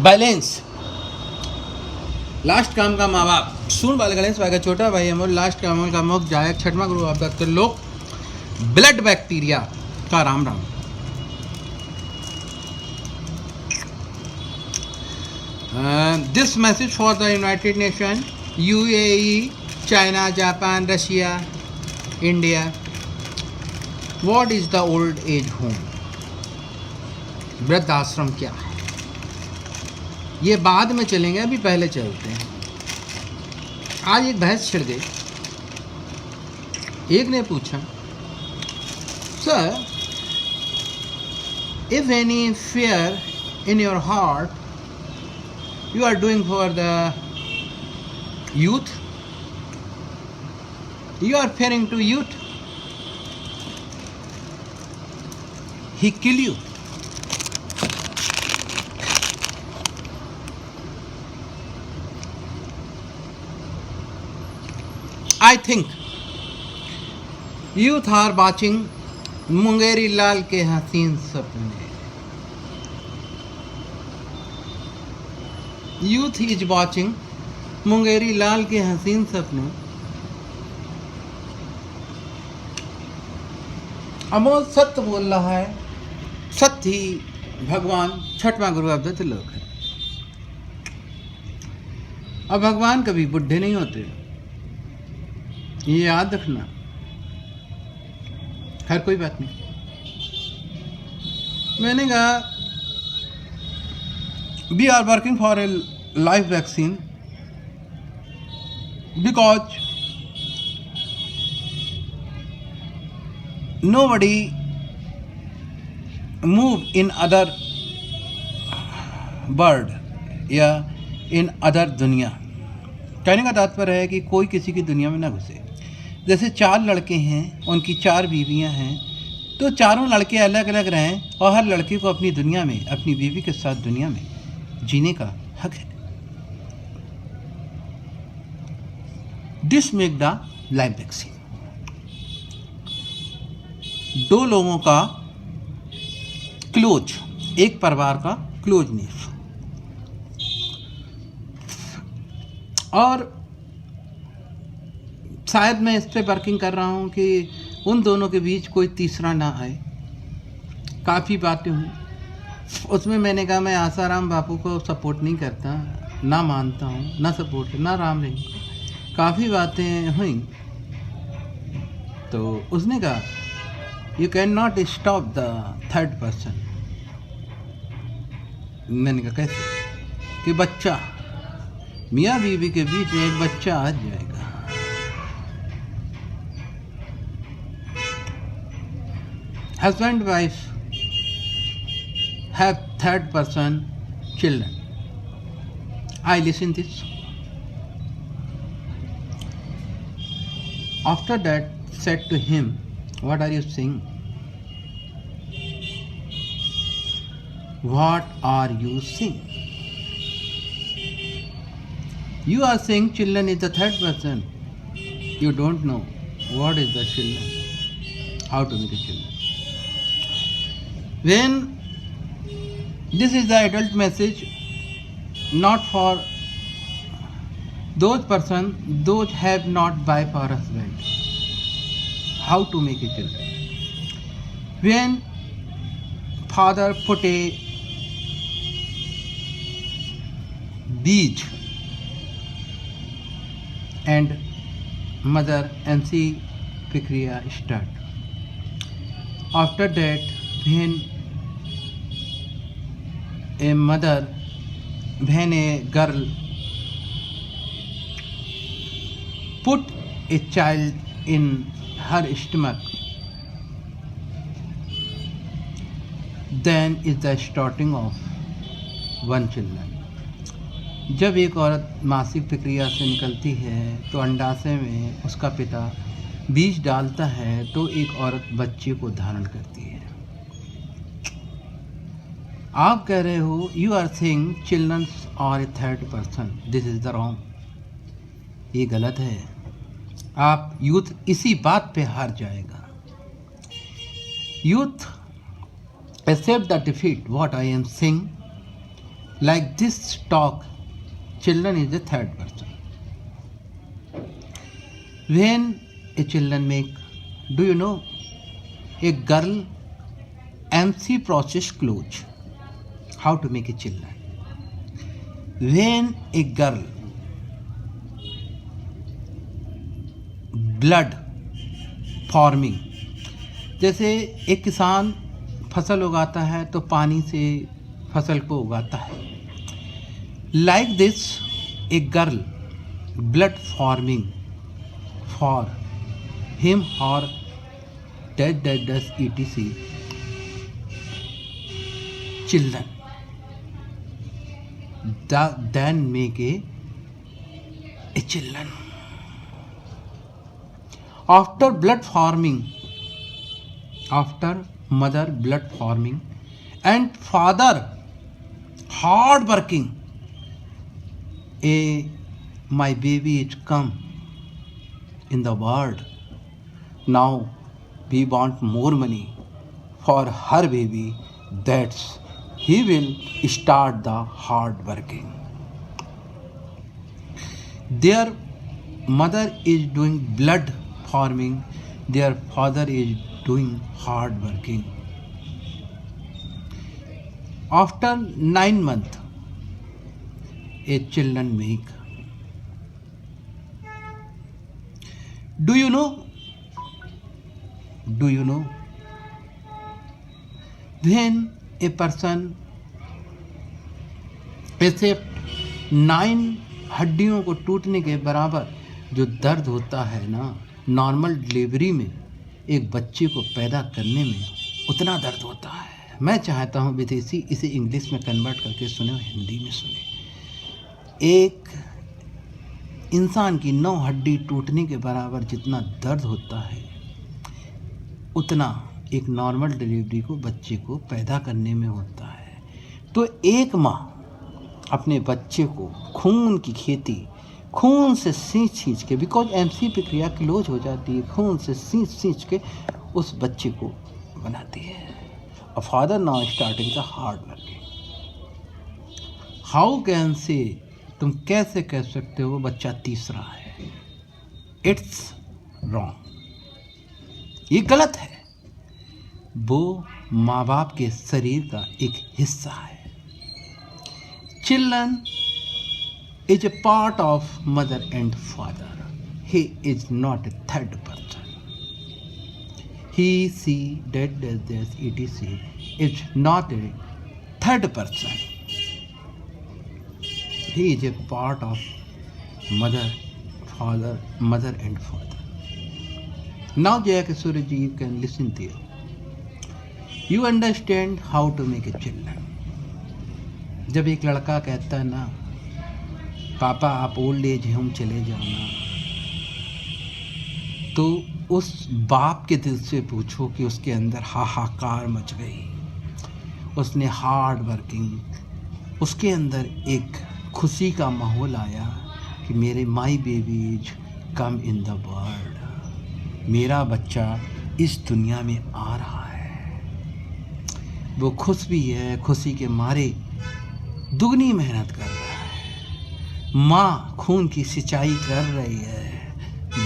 Balance. Last काम का माँ बाप सुन बाल गणेश भाई का छोटा भाई अमोल लास्ट काम का मुख जायक छठवा गुरु आप दत्त लोग ब्लड बैक्टीरिया का Ram Ram. This message for the United nation, UAE, China, Japan, Russia, India. What is the old age home? वृद्धाश्रम क्या है? ये बाद में चलेंगे, अभी पहले चलते हैं। आज एक बहस छिड़ गई। एक ने पूछा, sir, if any fear in your heart you are doing for the youth, you are fearing to youth, he kill you. I think youth are watching Mungeri Lal के हसीन सपने। Youth is watching Mungeri Lal के हसीन सपने। अमोल सत्य बोल रहा है, सत्य ही भगवान छठवां गुरु अवदत्त लोक है। अब भगवान कभी बुढ़े नहीं होते, ये याद रखना। खैर कोई बात नहीं। मैंने कहा we are working for a live vaccine because nobody move in other world या in other दुनिया। कहने का तात्पर्य है कि कोई किसी की दुनिया में ना घुसे। जैसे 4 लड़के हैं, उनकी 4 बीवियां हैं, तो चारों लड़के अलग अलग रहें और हर लड़के को अपनी दुनिया में अपनी बीवी के साथ दुनिया में जीने का हक है। This make the live vaccine. 2 लोगों का क्लोज, एक परिवार का क्लोजनेस। और शायद मैं इस पर वर्किंग कर रहा हूं कि उन दोनों के बीच कोई तीसरा ना आए। काफ़ी बातें हुई, उसमें मैंने कहा मैं आसाराम बापू को सपोर्ट नहीं करता, ना मानता हूँ, ना सपोर्ट, ना राम रही। काफ़ी बातें हुई तो उसने कहा you can not stop the third person. मैंने कहा कैसे? कि बच्चा, मियाँ बीवी के बीच में एक बच्चा आ जाएगा। Husband wife have third person children. I listen this. After that said to him, what are you saying? What are you saying? You are saying children is the third person. You don't know what is the children, how to make a children. When this is the adult message, not for those person, those have not wife or husband. How to make a children? When father put a beej and mother MC Fikriya start. After that, when a mother, when a girl put a child in her stomach, then is the starting of one children. जब एक औरत मासिक प्रक्रिया से निकलती है तो अंडाशय में उसका पिता बीज डालता है तो एक औरत बच्चे को धारण करती है। आप कह रहे हो you are saying childrens are a third person, this is the wrong. ये गलत है। आप यूथ इसी बात पे हार जाएगा। Youth accept the defeat what I am saying Like this talk, children is the third person. When a children make, do you know, a girl MC process clothes. How to make a children? When a girl blood farming, जैसे एक किसान फसल उगाता है तो पानी से फसल को उगाता है. Like this a girl blood farming for him और dead etc children then make a children. After blood farming, after mother blood farming and father hard working, my baby is come in the world. Now we want more money for her baby, that's he will start the hard working. Their mother is doing blood farming, their father is doing hard working. After 9 months, a children make. Do you know when a person except 9 हड्डियों को टूटने के बराबर जो दर्द होता है ना नॉर्मल डिलीवरी में, एक बच्चे को पैदा करने में उतना दर्द होता है. मैं चाहता हूँ विदेशी इसे इंग्लिश में कन्वर्ट करके सुने और हिंदी में सुने. एक इंसान की 9 हड्डी टूटने के बराबर जितना दर्द होता है उतना एक नॉर्मल डिलीवरी को बच्चे को पैदा करने में होता है. तो एक माँ अपने बच्चे को खून की खेती, खून से सींच के, बिकॉज MC प्रक्रिया क्लोज हो जाती है, खून से सींच के उस बच्चे को बनाती है. और father now starting the hard working. How can say, तुम कैसे कह सकते हो बच्चा तीसरा है? इट्स रॉन्ग, ये गलत है. वो माँ बाप के शरीर का एक हिस्सा है. Children is a part of mother and father. He is not a third person. He, she, that, etc. is not a third person. He is a part of mother and father. Now, Jaya Kishore ji, you can listen to you. You understand how to make a children. जब एक लड़का कहता है ना पापा आप old age home चले जाओ ना, तो उस बाप के दिल से पूछो कि उसके अंदर हाहाकार मच गई. उसने हार्ड वर्किंग, उसके अंदर एक खुशी का माहौल आया कि मेरे my baby is come in the world, मेरा बच्चा इस दुनिया में आ रहा है. वो खुश भी है, खुशी के मारे दुगनी मेहनत कर रहा है. माँ खून की सिंचाई कर रही है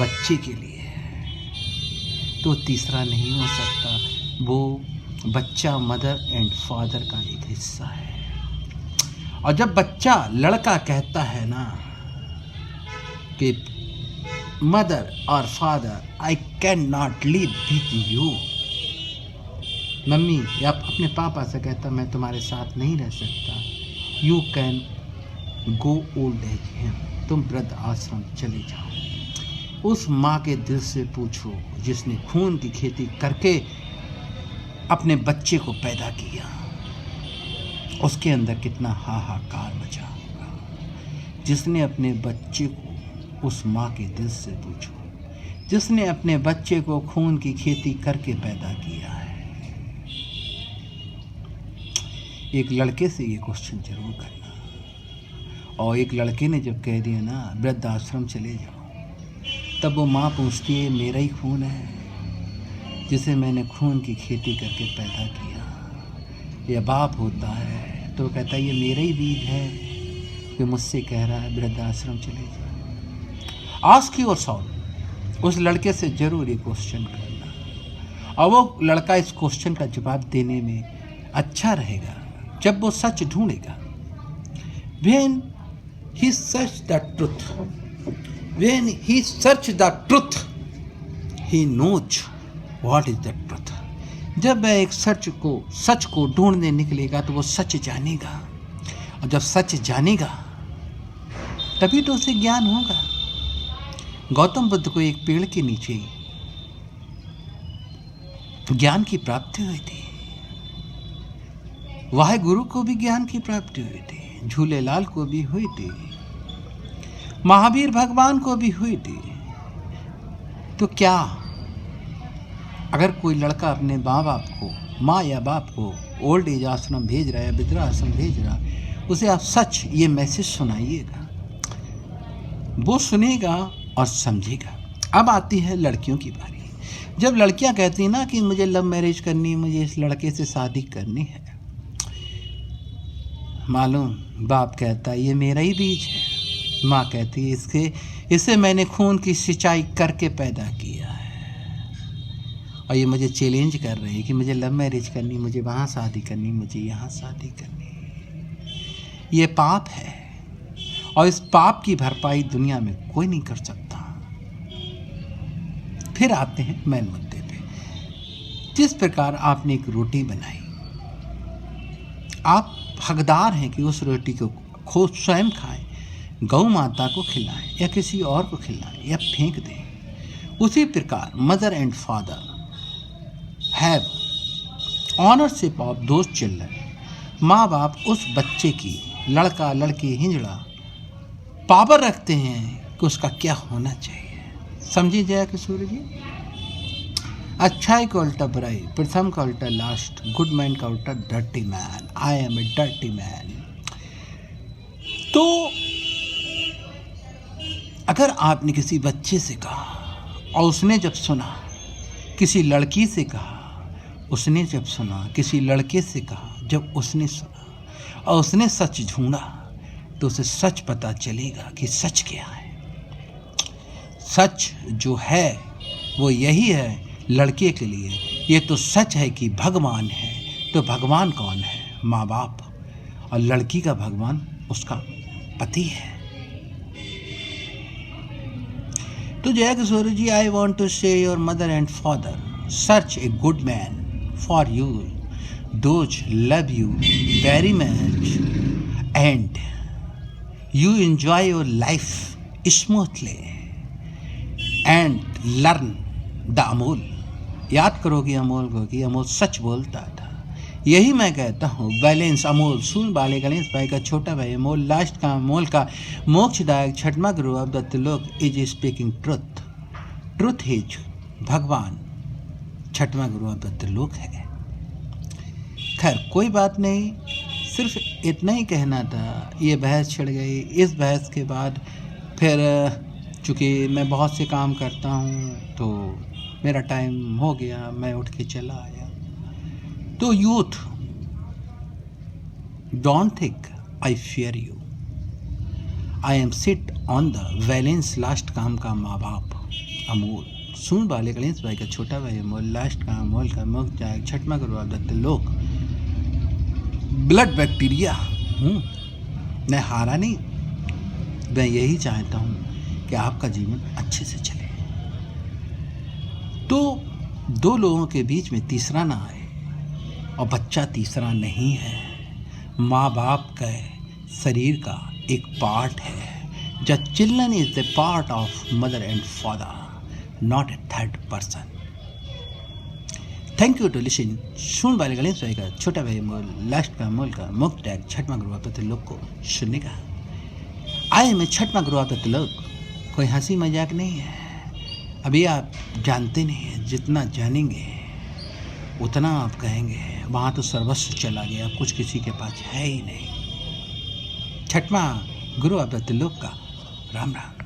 बच्चे के लिए. तो तीसरा नहीं हो सकता, वो बच्चा मदर एंड फादर का एक हिस्सा है. और जब बच्चा लड़का कहता है ना कि मदर और father I can not live with you, mummy या अपने पापा से कहता मैं तुम्हारे साथ नहीं रह सकता, you can go old age him, तुम वृद्ध आश्रम चले जाओ. उस माँ के दिल से पूछो जिसने खून की खेती करके अपने बच्चे को पैदा किया, उसके अंदर कितना हाहाकार मचा होगा. जिसने अपने बच्चे को, उस माँ के दिल से पूछो जिसने अपने बच्चे को खून की खेती करके पैदा किया है. एक लड़के से ये क्वेश्चन जरूर करना. और एक लड़के ने जब कह दिया ना वृद्ध आश्रम चले जाओ, तब वो माँ पूछती है मेरा ही खून है जिसे मैंने खून की खेती करके पैदा किया. यह बाप होता है तो वो कहता है ये मेरा ही बीज है, कि मुझसे कह रहा है वृद्धाश्रम चले जाओ। आस्क योरसेल्फ, उस लड़के से जरूर ये क्वेश्चन करना, और वो लड़का इस क्वेश्चन का जवाब देने में अच्छा रहेगा जब वो सच ढूंढेगा। When he searched the truth, when he searched the truth, he knows what is the truth. जब वह एक सच को ढूंढने निकलेगा तो वो सच जानेगा, और जब सच जानेगा तभी तो उसे ज्ञान होगा। गौतम बुद्ध को एक पेड़ के नीचे ज्ञान की प्राप्ति हुई थी, वाहे गुरु को भी ज्ञान की प्राप्ति हुई थी, झूलेलाल को भी हुई थी, महावीर भगवान को भी हुई थी। तो क्या अगर कोई लड़का अपने माँ बाप को, माँ या बाप को ओल्ड एज आश्रम भेज रहा है, वृद्धाश्रम भेज रहा है, उसे आप सच ये मैसेज सुनाइएगा, वो सुनेगा और समझेगा। अब आती है लड़कियों की बारी। जब लड़कियां कहती हैं ना कि मुझे लव मैरिज करनी है, मुझे इस लड़के से शादी करनी है, मालूम बाप कहता है ये मेरा ही बीज है, माँ कहती है इसे मैंने खून की सिंचाई करके पैदा किया है, और ये मुझे चैलेंज कर रहे हैं कि मुझे लव मैरिज करनी, मुझे वहाँ शादी करनी, मुझे यहाँ शादी करनी। ये पाप है, और इस पाप की भरपाई दुनिया में कोई नहीं कर सकता। फिर आते हैं मेन मुद्दे पे। जिस प्रकार आपने एक रोटी बनाई, आप हकदार हैं कि उस रोटी को खुद स्वयं खाएं, गौ माता को खिलाएं, या किसी और को खिलाएं, या फेंक दें। उसी प्रकार mother and father have ownership of those children. माँ बाप उस बच्चे की, लड़का लड़की हिंजड़ा, पावर रखते हैं कि उसका क्या होना चाहिए। समझी जया किशोर जी? अच्छाई का उल्टा बुराई, प्रथम का उल्टा लास्ट, गुड मैन का उल्टा dirty man. I am a dirty man. तो अगर आपने किसी बच्चे से कहा और उसने जब सुना, किसी लड़की से कहा, उसने जब सुना, किसी लड़के से कहा, जब उसने सुना और उसने सच ढूंढा, तो उसे सच पता चलेगा कि सच क्या है। सच जो है वो यही है लड़के के लिए। ये तो सच है कि भगवान है, तो भगवान कौन है? माँ बाप। और लड़की का भगवान उसका पति है। तो जया किशोर जी, आई वॉन्ट टू से your mother and father search a good man for you, those love you very much and you enjoy your life smoothly and learn the Amol. याद करोगे अमोल को कि अमोल सच बोलता था। यही मैं कहता हूँ, बैलेंस अमोल, सुन बाले गणेश भाई का छोटा भाई अमोल, लास्ट का अमोल का मोक्षदायक छठमा गुरु of the Trilok is speaking truth. Truth is भगवान, छठमा गुरु ऑफ द त्रिलोक है। खैर कोई बात नहीं, सिर्फ इतना ही कहना था। ये बहस छिड़ गई। इस बहस के बाद फिर चूँकि मैं बहुत से काम करता हूँ तो मेरा टाइम हो गया, मैं उठ के चला आया। तो youth, don't think I fear you, I am sit on the valence. Last काम का माँ बाप अमोल, सुन बाले गणेश भाई का छोटा भाई अमोल, लास्ट का अमोल का मुक्त जाए, छठमा गुरु of the Trilok, blood bacteria हूँ। मैं हारा नहीं, मैं यही चाहता हूँ कि आपका जीवन अच्छे से चले। तो दो लोगों के बीच में तीसरा ना आए, और बच्चा तीसरा नहीं है। माँ बाप का शरीर का एक पार्ट है। The children is the part of mother and father, not a third person. Thank you to listen. सुन बाले गणेश भाई का छोटा भाई अमोल, लास्ट का अमोल का मुक्त tag छठमा Guru of the Trilok को सुनने का। आए मैं छठमा गुरु ऑफ द त्रिलोक, कोई हंसी मजाक नहीं है। अभी आप जानते नहीं हैं, जितना जानेंगे उतना आप कहेंगे वहाँ तो सर्वस्व चला गया, कुछ किसी के पास है ही नहीं। छठमा गुरु ऑफ द त्रिलोक का राम राम।